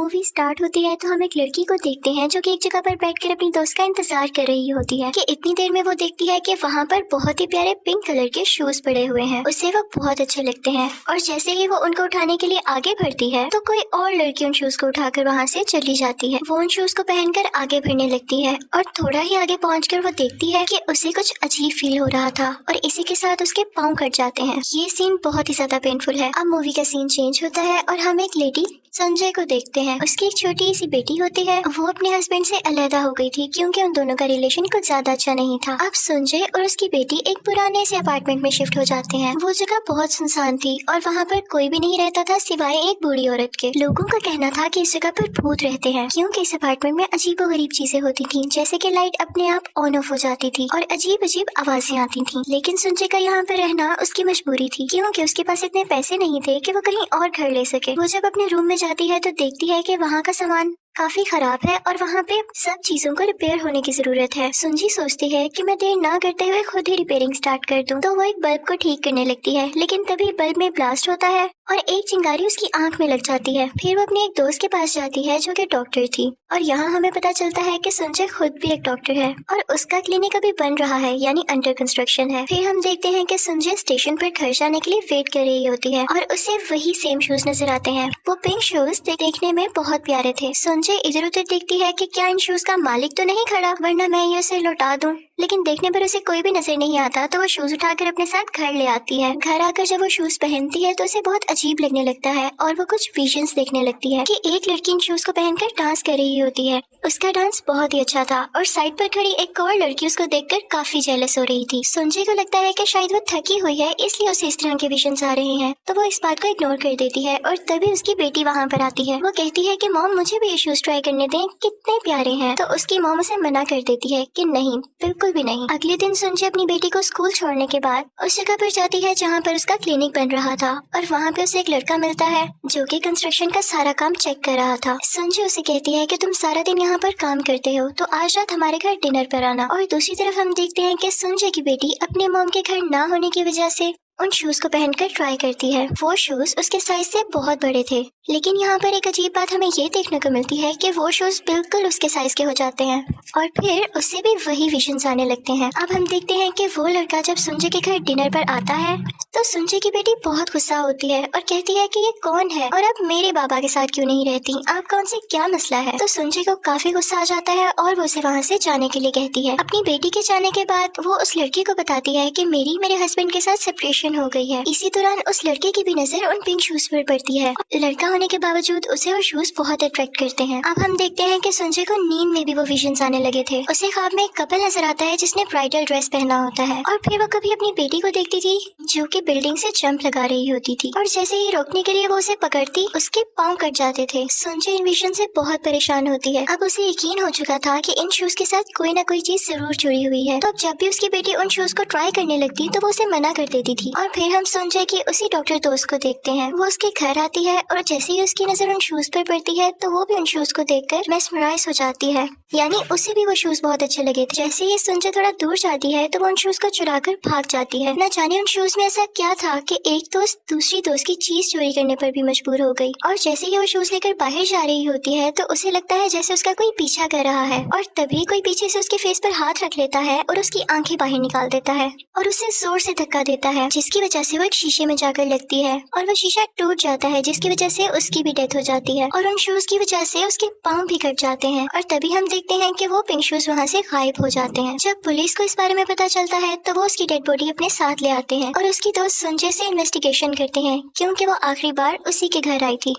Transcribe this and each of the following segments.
Movie start होती है तो हम एक लड़की को देखते हैं जो कि एक जगह पर बैठकर अपनी दोस्त का इंतजार कर रही होती है कि इतनी देर में वो देखती है कि वहाँ पर बहुत ही प्यारे पिंक कलर के शूज पड़े हुए हैं। उसे वो बहुत अच्छे लगते हैं और जैसे ही वो उनको उठाने के लिए आगे बढ़ती है तो कोई और लड़की उन शूज को उठाकर वहाँ से चली जाती है। वो उन शूज को पहनकर आगे बढ़ने लगती है और थोड़ा ही आगे पहुँचकर वो देखती है कि उसे कुछ अजीब फील हो रहा था और इसी के साथ उसके पाँव कट जाते हैं। ये सीन बहुत ही ज्यादा पेनफुल है। अब मूवी का सीन चेंज होता है और हम एक लेडी संजय को देखते हैं। उसकी एक छोटी सी बेटी होती है। वो अपने हस्बैंड से अलग हो गई थी क्योंकि उन दोनों का रिलेशन कुछ ज्यादा अच्छा नहीं था। अब संजय और उसकी बेटी एक पुराने से अपार्टमेंट में शिफ्ट हो जाते हैं। वो जगह बहुत सुनसान थी और वहाँ पर कोई भी नहीं रहता था सिवाय एक बूढ़ी औरत के। लोगों का कहना था कि इस जगह पर भूत रहते हैं क्योंकि इस अपार्टमेंट में अजीबोगरीब चीजें होती थी, जैसे कि लाइट अपने आप ऑन ऑफ हो जाती थी और अजीब अजीब आवाजें आती थी। लेकिन संजय का यहाँ पर रहना उसकी मजबूरी थी क्योंकि उसके पास इतने पैसे नहीं थे कि वो कहीं और घर ले सके। वो जब अपने रूम में जाती है तो देखती है कि वहाँ का सामान काफी खराब है और वहाँ पे सब चीजों को रिपेयर होने की जरूरत है। सुंजी सोचती है कि मैं देर ना करते हुए खुद ही रिपेयरिंग स्टार्ट कर दूं। तो वो एक बल्ब को ठीक करने लगती है, लेकिन तभी बल्ब में ब्लास्ट होता है और एक चिंगारी उसकी आंख में लग जाती है। फिर वो अपने एक दोस्त के पास जाती है जो कि डॉक्टर थी और यहाँ हमें पता चलता है कि संजय खुद भी एक डॉक्टर है और उसका क्लिनिक अभी बन रहा है, यानी अंडर कंस्ट्रक्शन है। फिर हम देखते हैं कि संजय स्टेशन पर घर जाने के लिए वेट कर रही होती है और उसे वही सेम शूज नजर आते हैं। वो पिंक शूज देखने में बहुत प्यारे थे। संजय इधर उधर देखती है कि क्या इन शूज का मालिक तो नहीं खड़ा, वरना मैं ये उसे लौटा दूं। लेकिन देखने पर उसे कोई भी नजर नहीं आता तो वो शूज उठाकर अपने साथ घर ले आती है। घर आकर जब वो शूज पहनती है तो उसे बहुत अजीब लगने लगता है और वो कुछ विजन्स देखने लगती है कि एक लड़की इन शूज को पहनकर डांस कर रही होती है। उसका डांस बहुत ही अच्छा था और साइड पर खड़ी एक और लड़की उसको देखकर काफी जेलस हो रही थी। संजय को लगता है कि शायद वो थकी हुई है इसलिए उसे इस तरह के विजन्स आ रहे हैं, तो वो इस बात को इग्नोर कर देती है और तभी उसकी बेटी वहाँ पर आती है। वो कहती है कि मॉम मुझे भी ये शूज ट्राई करने दें, कितने प्यारे हैं। तो उसकी मॉम उसे मना कर देती है कि नहीं, बिल्कुल भी नहीं। अगले दिन संजय अपनी बेटी को स्कूल छोड़ने के बाद उस जगह पर जाती है जहाँ पर उसका क्लिनिक बन रहा था और वहाँ पे उसे एक लड़का मिलता है जो कि कंस्ट्रक्शन का सारा काम चेक कर रहा था। संजय उसे कहती है कि तुम सारा दिन यहाँ पर काम करते हो तो आज रात हमारे घर डिनर पर आना। और दूसरी तरफ हम देखते हैं कि संजय की बेटी अपने मॉम के घर ना होने की वजह से उन शूज को पहनकर ट्राई करती है। वो शूज उसके साइज से बहुत बड़े थे, लेकिन यहाँ पर एक अजीब बात हमें ये देखने को मिलती है कि वो शूज बिल्कुल उसके साइज के हो जाते हैं और फिर उससे भी वही विजन्स आने लगते हैं। अब हम देखते हैं कि वो लड़का जब संजय के घर डिनर पर आता है तो संजय की बेटी बहुत गुस्सा होती है और कहती है कि ये कौन है और अब मेरे बाबा के साथ क्यों नहीं रहती, आपका उनसे क्या मसला है। तो संजय को काफी गुस्सा आ जाता है और वो उसे वहाँ से जाने के लिए कहती है। अपनी बेटी के जाने के बाद वो उस लड़की को बताती है कि मेरे हस्बैंड के साथ सेपरेशन हो गई है। इसी दौरान उस लड़के की भी नजर उन पिंक शूज पर पड़ती है। लड़का होने के बावजूद उसे वो शूज बहुत अट्रैक्ट करते हैं। अब हम देखते हैं कि संजय को नींद में भी वो विजन्स आने लगे थे। उसे ख्वाब में एक कपल नजर आता है जिसने ब्राइडल ड्रेस पहना होता है और फिर वो कभी अपनी बेटी को देखती थी जो कि बिल्डिंग से जंप लगा रही होती थी और जैसे ही रोकने के लिए वो उसे पकड़ती उसके पाँव कट जाते थे। संजय इन विजन से बहुत परेशान होती है। अब उसे यकीन हो चुका था कि इन शूज के साथ कोई ना कोई चीज जरूर जुड़ी हुई है। तो अब जब भी उसकी बेटी उन शूज को ट्राई करने लगती तो वो उसे मना कर देती थी। और फिर हम संजय की उसी डॉक्टर दोस्त को देखते हैं। वो उसके घर आती है और जैसे ही उसकी नजर उन शूज पर पड़ती है तो वो भी उन शूज को देखकर मेस्मराइज हो जाती है, यानी उसे भी वो शूज बहुत अच्छे लगे थे। जैसे ही संजय थोड़ा दूर जाती है तो वो उन शूज को चुराकर भाग जाती है। न जाने उन शूज में ऐसा क्या था कि एक दोस्त दूसरी दोस्त की चीज चोरी करने पर भी मजबूर हो गई। और जैसे ही वो शूज लेकर बाहर जा रही होती है तो उसे लगता है जैसे उसका कोई पीछा कर रहा है और तभी कोई पीछे से उसके फेस पर हाथ रख लेता है और उसकी आंखें बाहर निकाल देता है और उसे जोर से धक्का देता है, जिसकी वजह से वो एक शीशे में जाकर लगती है और वो शीशा टूट जाता है, जिसकी वजह से उसकी भी डेथ हो जाती है और उन शूज की वजह से उसके पाँव भी कट जाते हैं। और तभी हम देखते हैं कि वो पिंक शूज वहाँ से गायब हो जाते हैं। जब पुलिस को इस बारे में पता चलता है तो वो उसकी डेड बॉडी अपने साथ ले आते हैं और उसकी दोस्त संजय से इन्वेस्टिगेशन करते हैं क्योंकि वो आखिरी बार उसी के घर आई थी।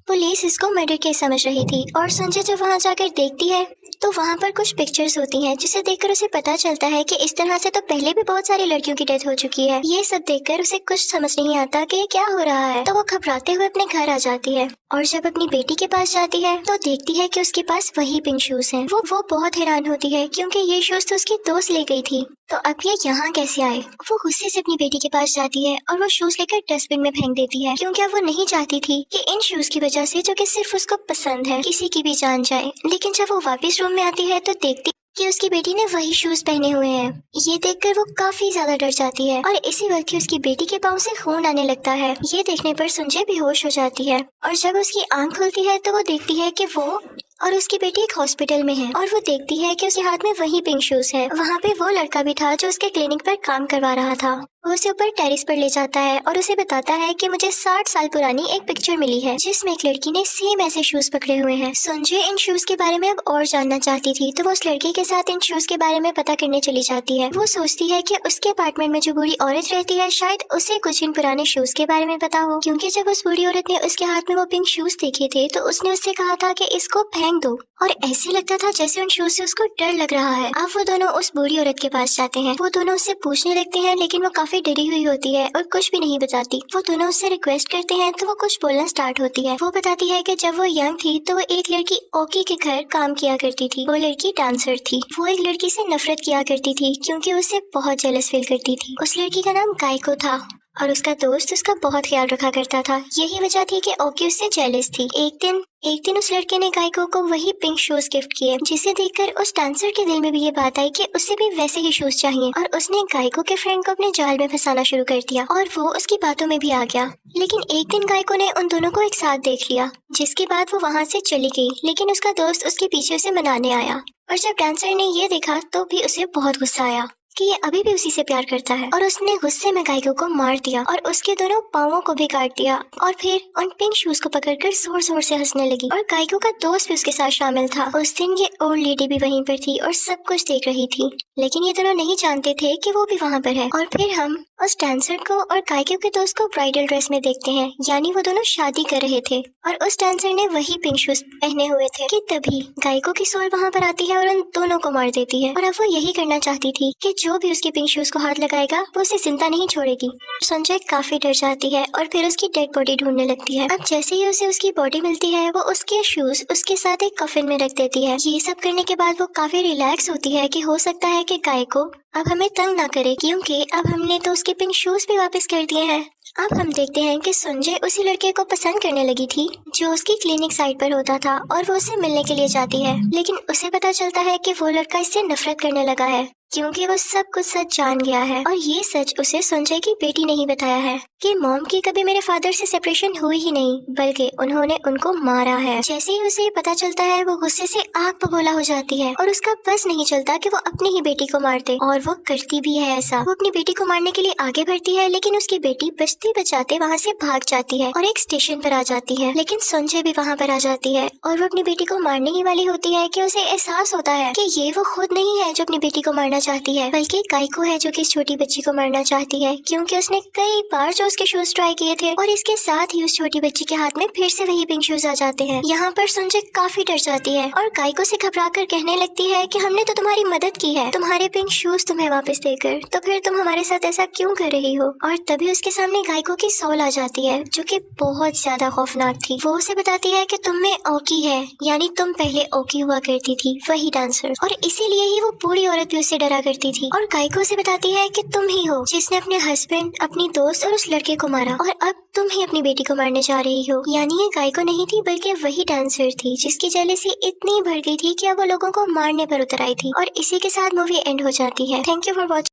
पुलिस इसको मर्डर केस समझ रही थी और संजय जब वहाँ जाकर देखती है तो वहाँ पर कुछ पिक्चर्स होती हैं जिसे देखकर उसे पता चलता है कि इस तरह से तो पहले भी बहुत सारी लड़कियों की डेथ हो चुकी है। ये सब देखकर उसे कुछ समझ नहीं आता कि क्या हो रहा है, तो वो घबराते हुए अपने घर आ जाती है और जब अपनी बेटी के पास जाती है तो देखती है कि उसके पास वही पिंक शूज हैं। वो बहुत हैरान होती है क्योंकि ये शूज तो उसकी दोस्त ले गई थी, तो अब ये यहाँ कैसे आए। वो गुस्से से अपनी बेटी के पास जाती है और वो शूज लेकर डस्टबिन में फेंक देती है क्योंकि अब वो नहीं चाहती थी कि इन शूज की वजह से जो कि सिर्फ उसको पसंद है किसी की भी जान जाए। लेकिन जब वो वापस रूम में आती है तो देखती कि उसकी बेटी ने वही शूज पहने हुए हैं। ये देखकर वो काफी ज्यादा डर जाती है और इसी वक्त ही उसकी बेटी के पाँव से खून आने लगता है। ये देखने पर सुंजय बेहोश हो जाती है और जब उसकी आंख खुलती है तो वो देखती है कि वो और उसकी बेटी एक हॉस्पिटल में है और वो देखती है कि उसके हाथ में वही पिंक शूज है। वहाँ पे वो लड़का भी था जो उसके क्लिनिक पर काम करवा रहा था। वो उसे ऊपर टेरिस पर ले जाता है और उसे बताता है कि मुझे 60 साल पुरानी एक पिक्चर मिली है जिसमें एक लड़की ने सेम ऐसे शूज पकड़े हुए हैं। सुंजय इन शूज के बारे में अब और जानना चाहती थी तो वो उस लड़के के साथ इन शूज के बारे में पता करने चली जाती है। वो सोचती है कि उसके अपार्टमेंट में जो बूढ़ी औरत रहती है शायद उसे कुछ इन पुराने शूज के बारे में पता हो, क्योंकि जब उस बूढ़ी औरत ने उसके हाथ में वो पिंक शूज देखे थे तो उसने उससे कहा था कि इसको फेंक दो और ऐसे लगता था जैसे उन शूज से उसको डर लग रहा है। अब वो दोनों उस बूढ़ी औरत के पास जाते हैं। वो दोनों उससे पूछने लगते हैं लेकिन वो काफी डरी हुई होती है और कुछ भी नहीं बताती। वो दोनों उससे रिक्वेस्ट करते हैं तो वो कुछ बोलना स्टार्ट होती है। वो बताती है कि जब वो यंग थी तो वो एक लड़की ओकी के घर काम किया करती थी। वो लड़की डांसर थी। वो एक लड़की से नफरत किया करती थी क्योंकि उससे बहुत जेलस फील करती थी। उस लड़की का नाम काइको था और उसका दोस्त उसका बहुत ख्याल रखा करता था। यही वजह थी कि ओकी उससे जेलस थी। एक दिन उस लड़के ने काइको को वही पिंक शूज गिफ्ट किए जिसे देखकर उस डांसर के दिल में भी ये बात आई कि उसे भी वैसे ही शूज चाहिए और उसने काइको के फ्रेंड को अपने जाल में फंसाना शुरू कर दिया और वो उसकी बातों में भी आ गया। लेकिन एक दिन काइको ने उन दोनों को एक साथ देख लिया जिसके बाद वो वहाँ से चली गई, लेकिन उसका दोस्त उसके पीछे उसे मनाने आया और जब डांसर ने ये देखा तो भी उसे बहुत गुस्सा आया कि ये अभी भी उसी से प्यार करता है और उसने गुस्से में काइको को मार दिया और उसके दोनों पाँवों को भी काट दिया और फिर उन पिंक शूज को पकड़कर जोर जोर से हंसने लगी और काइको का दोस्त भी उसके साथ शामिल था। उस दिन ये ओल्ड लेडी भी वहीं पर थी और सब कुछ देख रही थी, लेकिन ये दोनों नहीं जानते थे कि वो भी वहाँ पर है। और फिर हम उस डांसर को और काइको के दोस्त को ब्राइडल ड्रेस में देखते हैं, यानी वो दोनों शादी कर रहे थे और उस डांसर ने वही पिंक शूज पहने हुए थे कि तभी काइको की सोल वहाँ पर आती है और उन दोनों को मार देती है। और अब वो यही करना चाहती थी कि जो भी उसके पिंक शूज को हाथ लगाएगा वो उसे जिंदा नहीं छोड़ेगी। संजय काफी डर जाती है और फिर उसकी डेड बॉडी ढूंढने लगती है। अब जैसे ही उसे उसकी बॉडी मिलती है वो उसके शूज उसके साथ एक कफिन में रख देती है। ये सब करने के बाद वो काफी रिलैक्स होती है कि हो सकता है कि काइको अब हमें तंग ना करे क्योंकि अब हमने तो उसके पिंक शूज भी वापस कर दिए हैं। अब हम देखते हैं कि संजय उसी लड़के को पसंद करने लगी थी जो उसकी क्लिनिक साइट पर होता था और वो उसे मिलने के लिए जाती है, लेकिन उसे पता चलता है कि वो लड़का इससे नफरत करने लगा है क्योंकि वो सब कुछ सच जान गया है और ये सच उसे संजय की बेटी ने ही बताया है कि मॉम की कभी मेरे फादर से सेपरेशन हुई ही नहीं बल्कि उन्होंने उनको मारा है। जैसे ही उसे पता चलता है वो गुस्से से आग बबूला हो जाती है और उसका बस नहीं चलता कि वो अपनी ही बेटी को मार दे और वो करती भी है ऐसा। वो अपनी बेटी को मारने के लिए आगे बढ़ती है लेकिन उसकी बेटी बचते बचाते वहाँ से भाग जाती है और एक स्टेशन पर आ जाती है, लेकिन संजय भी वहाँ पर आ जाती है और वो अपनी बेटी को मारने ही वाली होती है कि उसे एहसास होता है कि ये वो खुद नहीं है जो अपनी बेटी को मारना चाहती है बल्कि काइको है जो कि इस छोटी बच्ची को मारना चाहती है क्योंकि उसने कई बार जो उसके शूज ट्राई किए थे और इसके साथ ही उस छोटी बच्ची के हाथ में फिर से वही पिंक शूज आ जाते हैं। यहाँ पर संजय काफी डर जाती है और काइको से घबराकर कहने लगती है कि हमने तो तुम्हारी मदद की है तुम्हारे पिंक शूज तुम्हें वापस देकर, तो फिर तुम हमारे साथ ऐसा क्यों कर रही हो। और तभी उसके सामने काइको की सोल आ जाती है जो कि बहुत ज्यादा खौफनाक थी। वो उसे बताती है कि तुम में ओकी है, यानी तुम पहले ओकी हुआ करती थी वही डांसर, और इसीलिए ही वो पूरी औरत भी उससे डरा करती थी। और काइको से बताती है कि तुम ही हो जिसने अपने हस्बैंड, अपनी दोस्त और उस लड़के को मारा और अब तुम ही अपनी बेटी को मारने जा रही हो। यानी ये काइको नहीं थी बल्कि वही डांसर थी जिसकी जेलसी इतनी बढ़ गई थी कि अब वो लोगों को मारने पर उतर आई थी। और इसी के साथ मूवी एंड हो जाती है। Thank you for watching.